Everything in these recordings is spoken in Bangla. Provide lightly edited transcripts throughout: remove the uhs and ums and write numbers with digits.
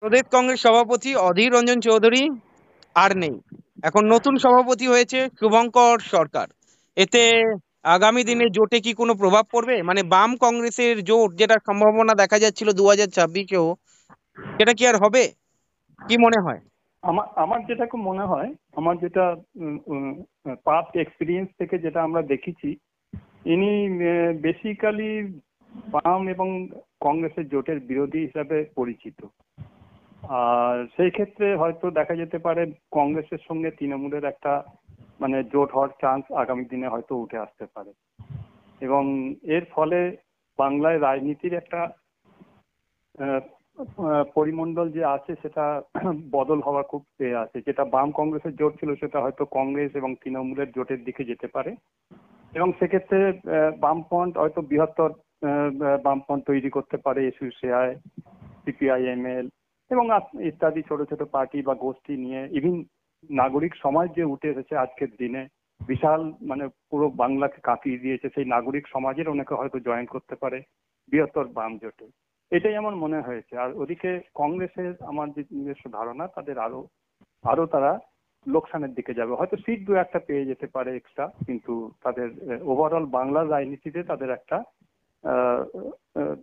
প্রদেশ কংগ্রেস সভাপতি অধীর রঞ্জন চৌধুরী আর নেই। এখন নতুন সভাপতি হয়েছে শুভঙ্কর সরকার। এতে আগামী দিনে জোটে কি কোনো প্রভাব পড়বে? মানে বাম কংগ্রেসের জোট যেটা সম্ভাবনা দেখা যাচ্ছিল 2026-এও, সেটা কি আর হবে? কি মনে হয়? আমার আমার যেটা মনে হয়, আমার যেটা পাস্ট এক্সপিরিয়েন্স থেকে যেটা আমরা দেখেছি, ইনি বেসিক্যালি বাম এবং কংগ্রেসের জোটের বিরোধী হিসাবে পরিচিত। আর সেই ক্ষেত্রে হয়তো দেখা যেতে পারে কংগ্রেসের সঙ্গে তৃণমূলের একটা মানে জোট হওয়ার চান্স আগামী দিনে হয়তো উঠে আসতে পারে। এবং এর ফলে বাংলায় রাজনীতির একটা পরিমণ্ডল যে আছে সেটা বদল হওয়ার খুব আছে। যেটা বাম কংগ্রেসের জোট ছিল সেটা হয়তো কংগ্রেস এবং তৃণমূলের জোটের দিকে যেতে পারে, এবং সেক্ষেত্রে বামফ্রন্ট হয়তো বৃহত্তর বামফ্রন্ট তৈরি করতে পারে, এসইউসিআই, সিপিআইএমএল এবং ইত্যাদি ছোট ছোট পার্টি বা গোষ্ঠী নিয়ে। ইভিন নাগরিক সমাজ যে উঠে এসেছে আজকের দিনে, বিশাল মানে পুরো বাংলাকে কাঁপিয়ে দিয়েছে, সেই নাগরিক সমাজের অনেকে হয়তো জয়েন করতে পারে বৃহত্তর বাম জোটে। এটাই আমার মনে হয়েছে। আর ওদিকে কংগ্রেসের আমার যে নিজস্ব ধারণা, তাদের আরো আরো তারা লোকসানের দিকে যাবে, হয়তো সিট দু একটা পেয়ে যেতে পারে এক্সট্রা, কিন্তু তাদের ওভারঅল বাংলার রাজনীতিতে তাদের একটা আহ, আহ,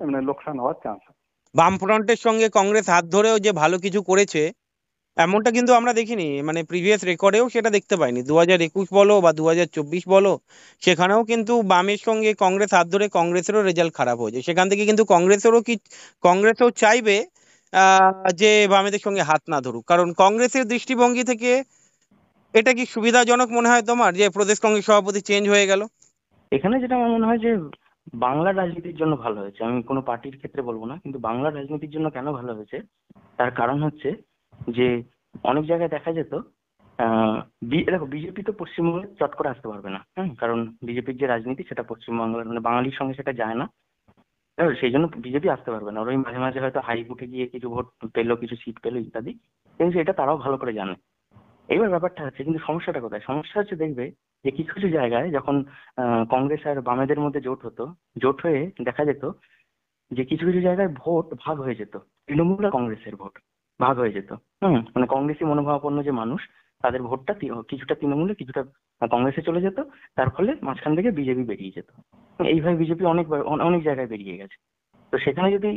মানে লোকসান হওয়ার চান্স আছে। বামফ্রন্টের সঙ্গে কংগ্রেস হাত ধরেও যে ভালো কিছু করেছে এমনটা কিন্তু আমরা দেখিনি, মানে প্রিভিয়াস রেকর্ডেও সেটা দেখতে পাইনি। 2021 বলো বা 2024 বলো, সেখানেও কিন্তু বামের সঙ্গে কংগ্রেস হাত ধরে কংগ্রেসেরও রেজাল্ট খারাপ হয়েছে। সেখান থেকে কিন্তু কংগ্রেসও চাইবে যে বামেদের সঙ্গে হাত না ধরুক, কারণ কংগ্রেসের দৃষ্টিভঙ্গি থেকে এটা কি সুবিধাজনক মনে হয় তোমার যে প্রদেশ কংগ্রেস সভাপতি চেঞ্জ হয়ে গেল? এখানে যেটা আমার মনে হয় যে বাংলার রাজনীতির জন্য ভালো হয়েছে, আমি কোনো পার্টির ক্ষেত্রে বলবো না, কিন্তু বাংলার রাজনীতির জন্য কেন ভালো হয়েছে তার কারণ হচ্ছে যে অনেক জায়গায় দেখা যেত দেখো বিজেপি তো পশ্চিমবঙ্গে চট করে আসতে পারবে না, হ্যাঁ, কারণ বিজেপির যে রাজনীতি সেটা পশ্চিমবাংলার মানে বাঙালির সঙ্গে সেটা যায় না। সেই জন্য বিজেপি আসতে পারবে না, ওরা ওই মাঝে মাঝে হয়তো হাই উঠে গিয়ে কিছু ভোট পেলো, কিছু সিট পেলো ইত্যাদি, কিন্তু এটা তারাও ভালো করে জানে। এইবার ব্যাপারটা হচ্ছে, কিন্তু সমস্যাটা কোথায়? সমস্যা হচ্ছে দেখবে যে কিছু কিছু জায়গায় যখন কংগ্রেস আর বামেদের মধ্যে জোট হতো, জোট হয়ে দেখা যেত যে কিছু কিছু জায়গায় ভোট ভাগ হয়ে যেত, তৃণমূল আর কংগ্রেসের ভোট ভাগ হয়ে যেত। মানে কংগ্রেসী মনোভাবাপন্ন যে মানুষ, তাদের ভোটটা কিছুটা তৃণমূলে কিছুটা কংগ্রেসে চলে যেত, তার ফলে মাঝখান থেকে বিজেপি বেরিয়ে যেত। এইভাবে বিজেপি অনেক জায়গায় বেরিয়ে গেছে। তো সেখানে যদি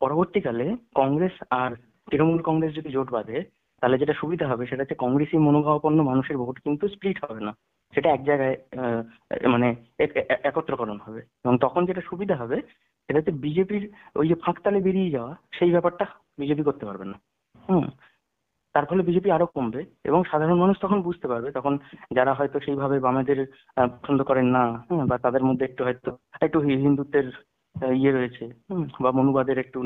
পরবর্তীকালে কংগ্রেস আর তৃণমূল কংগ্রেস যদি জোট বাঁধে, তাহলে যেটা সুবিধা হবে সেটা হচ্ছে কংগ্রেসী মনোভাবাপন্ন মানুষের ভোট কিন্তু স্প্লিট হবে না, সেটা এক জায়গায় মানে একত্রকরণ হবে। এবং তখন যেটা সুবিধা হবে সেটা হচ্ছে বিজেপির ওই যে ফাঁকতালে বেরিয়ে যাওয়া, সেই ব্যাপারটা বিজেপি করতে পারবে না। হুম তার ফলে বিজেপি আরো কমবে, এবং সাধারণ মানুষ তখন বুঝতে পারবে, তখন যারা হয়তো সেইভাবে বামেদের পছন্দ করেন না, বা তাদের মধ্যে একটু হয়তো একটু হিন্দুত্বের ইয়ে রয়েছে, বা মনুবাদের একটু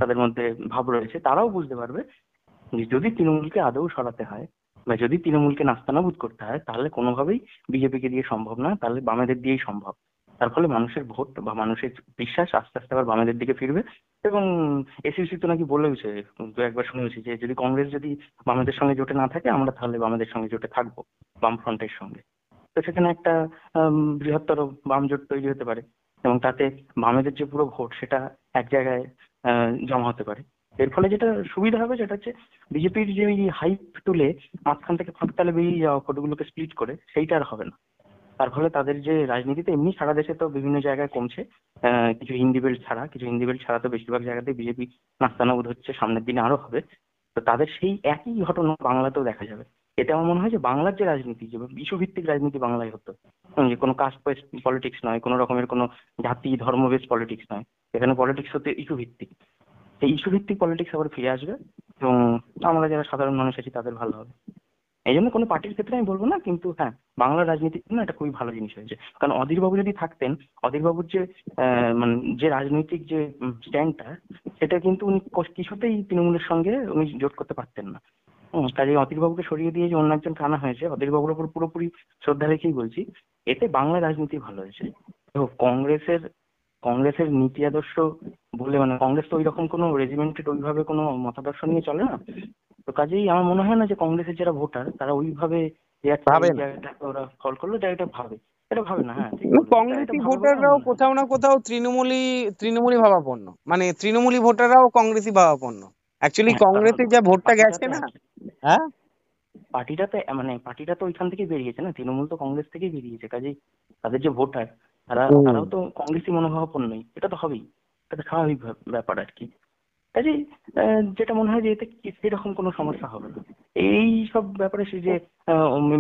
তাদের মধ্যে ভাব রয়েছে, তারাও বুঝতে পারবে যে যদি তৃণমূলকে আদৌ সরাতে হয় বা যদি তৃণমূলকে নাস্তানাবুদ করতে হয়, তাহলে কোনোভাবেই বিজেপিকে দিয়ে সম্ভব না, তাহলে বামেদের দিয়েই সম্ভব। তার ফলে মানুষের ভোট বা মানুষের বিশ্বাস আস্তে আস্তে আবার বামেদের দিকে ফিরবে। এবং এসইউসি তো নাকি বলেওছে, দু একবার শুনেছি যে যদি কংগ্রেস যদি বামেদের সঙ্গে জোটে না থাকে, আমরা তাহলে বামেদের সঙ্গে জোটে থাকবো, বামফ্রন্টের সঙ্গে। তো সেখানে একটা বৃহত্তর বাম জোট তৈরি হতে পারে, এবং তাতে বামেদের যে পুরো ভোট সেটা এক জায়গায় জমা হতে পারে। এর ফলে যেটা সুবিধা হবে সেটা হচ্ছে বিজেপির যে হাইপ তুলে মাঝখান থেকে ফাঁকতালে বেরিয়ে যাওয়া, ভোটগুলোকে স্প্লিট করে, সেইটা আর হবে না। তার ফলে তাদের যে রাজনীতিতে এমনি সারা দেশে তো বিভিন্ন জায়গায় কমছে, কিছু হিন্দি বেল্ট ছাড়া তো বেশিরভাগ জায়গাতেই বিজেপি নাস্তানাবুদ হচ্ছে, সামনের দিনে আরো হবে। তো তাদের সেই একই ঘটনা বাংলাতেও দেখা যাবে। এতে আমার মনে হয় যে বাংলার যে রাজনীতি, যে ইস্যু ভিত্তিক রাজনীতি বাংলায় হতো, যে কোনো কাস্ট বেস পলিটিক্স নয়, কোনো রকমের কোনো জাতি ধর্ম বেস পলিটিক্স নয়, এখানে পলিটিক্স হতে ইস্যু ভিত্তিক, এই ইস্যু ভিত্তিক পলিটিক্স আবার ফিরে আসবে, এবং আমরা যারা সাধারণ মানুষ আছি তাদের ভালো হবে। এই জন্য কোনো পার্টির ক্ষেত্রে আমি বলবো না, কিন্তু হ্যাঁ, বাংলার রাজনীতির জন্য এটা খুবই ভালো জিনিস হয়েছে। কারণ অধীরবাবু যদি থাকতেন, অধীরবাবুর যে মানে যে রাজনৈতিক যে স্ট্যান্ডটা, সেটা কিন্তু উনি কিছুতেই তৃণমূলের সঙ্গে উনি জোট করতে পারতেন না। কাজে অধীরবাবুকে সরিয়ে দিয়ে যে অন্য একজনকে আনা হয়েছে, অধীরবাবুর উপর পুরোপুরি শ্রদ্ধা রেখেই বলছি, এতে বাংলা রাজনীতি ভালো হয়েছে। তো কংগ্রেসের কংগ্রেসের নীতি আদর্শ বলে, মানে কংগ্রেস তো ওইরকম কোনো রেজিমেন্টেড ওইভাবে কোনো মতাদর্শ নিয়ে চলে না। তো কাজেই আমার মনে হয় না যে কংগ্রেসের যারা ভোটার তারা ওইভাবে যে আচ্ছা ভাবে এই না। জায়গাটাকে ওরা ফল করলো, জায়গাটা ভাবে। এটা ভাবে না। হ্যাঁ, ঠিক বলেছো, এটা এটা কংগ্রেসি ভাবে বলে আমার ভোটাররাও মনে হয় না। কোথাও না কোথাও তৃণমূলী ভাবাপন্ন, মানে তৃণমূলী ভোটাররাও কংগ্রেসি ভাবাপন্ন। অ্যাকচুয়ালি হ্যাঁ, কারণ কংগ্রেসের যা ভোটটা পার্টিটা গেছে তো না। একই, হ্যাঁ। পার্টিটা তো ওইখান থেকেই বেরিয়েছে না, তৃণমূল তো কংগ্রেস থেকেই বেরিয়েছে, কাজেই তাদের যে ভোটার হুম। তারাও তো কংগ্রেসি মনোভাবাপন্নই, এটা তো হবেই, এটা তো স্বাভাবিক ব্যাপার আর কি। কাজেই যেটা মনে হয় যে এতে সেরকম কোনো সমস্যা হবে না। এই সব ব্যাপারে সে যে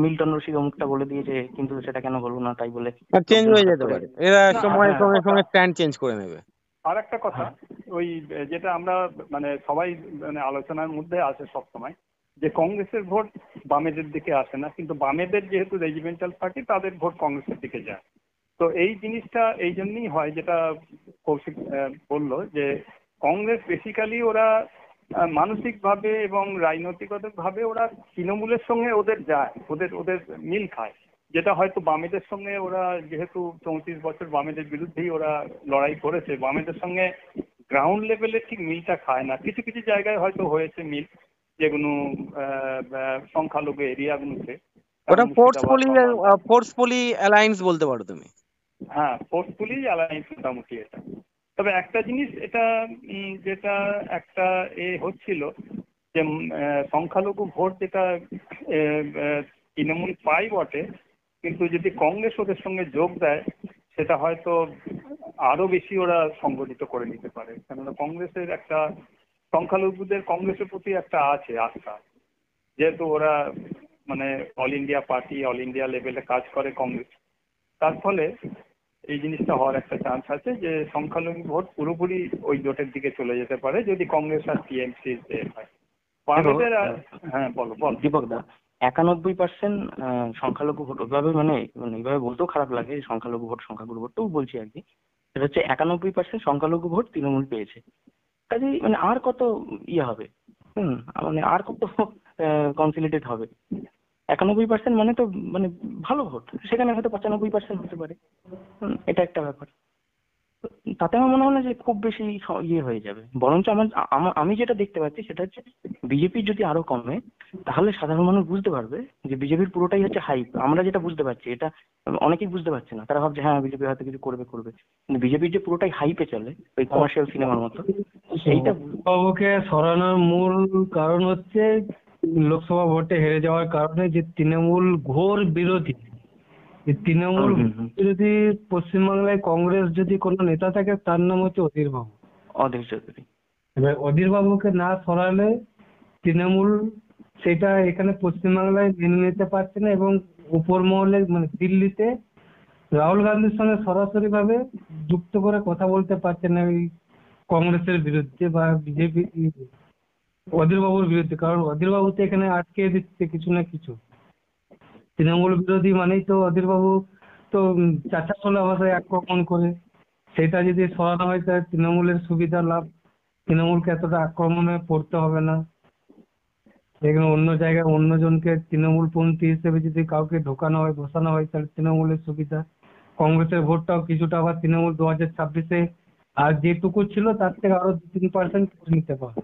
মিল্টন রশিদ অমুকটা বলে দিয়েছে, কিন্তু সেটা কেন হলো না তাই বলে আর চেঞ্জ লোকজন হয়ে হঠাৎ যেতে করে। পারে, এরা না, সময়ের আরেকটা সঙ্গে কথা, সঙ্গে স্ট্যান্ড চেঞ্জ করে নেবে। আর একটা কথা, হ্যাঁ। ওই যেটা আমরা মানে সবাই মানে আলোচনার মধ্যে আসে সব সময়, যে কংগ্রেসের ভোট বামেদের দিকে আসে না, কিন্তু বামেদের যেহেতু রেজিমেন্টাল পার্টি তাদের ভোট কংগ্রেসের দিকে যায়। তো এই জিনিসটা এই জন্যই হয়, যেটা কৌশিক বললো, যে কংগ্রেস বেসিক্যালি ওরা মানসিকভাবে এবং রাজনৈতিকভাবে ওরা তৃণমূলের সঙ্গে ওদের যায়, ওদের ওদের মিল খায়, যেটা হয়তো বামেদের সঙ্গে ওরা, যেহেতু 34 বছর বামেদের বিরুদ্ধেই ওরা লড়াই করেছে, বামেদের সঙ্গে গ্রাউন্ড লেভেলে ঠিক মিলটা খায় না। কিছু কিছু জায়গায় হয়তো হয়েছে মিল, যেগুলো সংখ্যালঘু এরিয়াগুলোতে, ওটা মুর্শিদাবাদ বা মালদা। ফোর্সফুলি অ্যালায়েন্স বলতে পারো তুমি। হ্যাঁ, ফোর্সফুলি অ্যালায়েন্স মোটামুটি এটা। তবে একটা জিনিস এটা, যেটা একটা হচ্ছিল, যে সংখ্যালঘু ভোট যেটা তৃণমূল পাই বটে, কিন্তু যদি কংগ্রেস ওদের সঙ্গে যোগ দেয়, সেটা হয়তো আরো বেশি ওরা সংগঠিত করে নিতে পারে। কেননা কংগ্রেসের একটা, সংখ্যালঘুদের কংগ্রেসের প্রতি একটা আছে আস্থা, যেহেতু ওরা মানে all India party, all India লেভেলে কাজ করে কংগ্রেস। তার ফলে এই জিনিসটা হওয়ার একটা চান্স আছে যে সংখ্যালঘু ভোট পুরোপুরি ওই জোটের দিকে চলে যেতে পারে, যদি কংগ্রেস আর টিএমসি হয়। দেখো বামেদের হ্যাঁ, বলো বল। দীপক দা, 91% সংখ্যালঘু ভোট, ওইভাবে মানে মানে এইভাবে বলতেও খারাপ লাগে, সংখ্যালঘু ভোট সংখ্যাগুরু ভোট, তবু বলছি আর কি। সেটা হচ্ছে 91% সংখ্যালঘু ভোট তৃণমূল পেয়েছে। কাজেই মানে আর কত ইয়ে হবে, হুম, মানে আর কত কনসিলিডেট হবে। 91% মানে তো মানে ভালো ভোট, সেখানে হয়তো 95% হতে পারে। এটা একটা ব্যাপার। তাতে আমার মনে হয় না যে খুব বেশি ইয়ে হয়ে যাবে, বরঞ্চ আমি যেটা দেখতে পাচ্ছি সেটা হচ্ছে বিজেপির যদি আরো কমে, তাহলে সাধারণ মানুষ বুঝতে পারবে যে বিজেপির পুরোটাই হচ্ছে হাইপ। আমরা যেটা বুঝতে পারছি, এটা অনেকেই বুঝতে পারছে না, তারা ভাবছে হ্যাঁ বিজেপি হয়তো কিছু করবে করবে, কিন্তু বিজেপির যে পুরোটাই হাইপে চলে, ওই কমার্শিয়াল সিনেমার মতো, সেইটা বাবুকে সরানোর মূল কারণ হচ্ছে লোকসভা ভোটে হেরে যাওয়ার কারণে যে তৃণমূল ঘোর বিরোধী। এই তৃণমূল হুম হুম। বিরোধী পশ্চিমবাংলায় কংগ্রেস যদি কোনো নেতা থাকে তার নাম হচ্ছে অধীর বাবু। অধীর চৌধুরী। এবার অধীর বাবুকে না সরালে তৃণমূল সেটা এখানে পশ্চিমবাংলায় মেনে নিতে পারছে না, এবং উপর মহলে মানে দিল্লিতে রাহুল গান্ধীর সঙ্গে সরাসরি ভাবে যুক্ত করে কথা বলতে পারছে না এই কংগ্রেসের বিরুদ্ধে বা বিজেপি অধীর বাবুর বিরুদ্ধে। কারণ অধীর বাবু তো এখানে আটকে দিচ্ছে কিছু না কিছু। তৃণমূল বিরোধী মানেই তো অধীর বাবু তো চাচাশোলা ভাষায় আক্রমণ করে। সেটা যদি সরানো হয় তাহলে তৃণমূলের সুবিধা লাভ, তৃণমূলকে এতটা আক্রমণে পড়তে হবে না। এখানে অন্য জায়গায় অন্যজনকে তৃণমূলপন্থী হিসেবে যদি কাউকে ঢোকানো হয় বসানো হয় তাহলে তৃণমূলের সুবিধা। কংগ্রেসের ভোটটাও কিছুটা আবার তৃণমূল 2026-এ আর যেটুকু ছিল তার থেকে আরো 2-3% নিতে পারবে।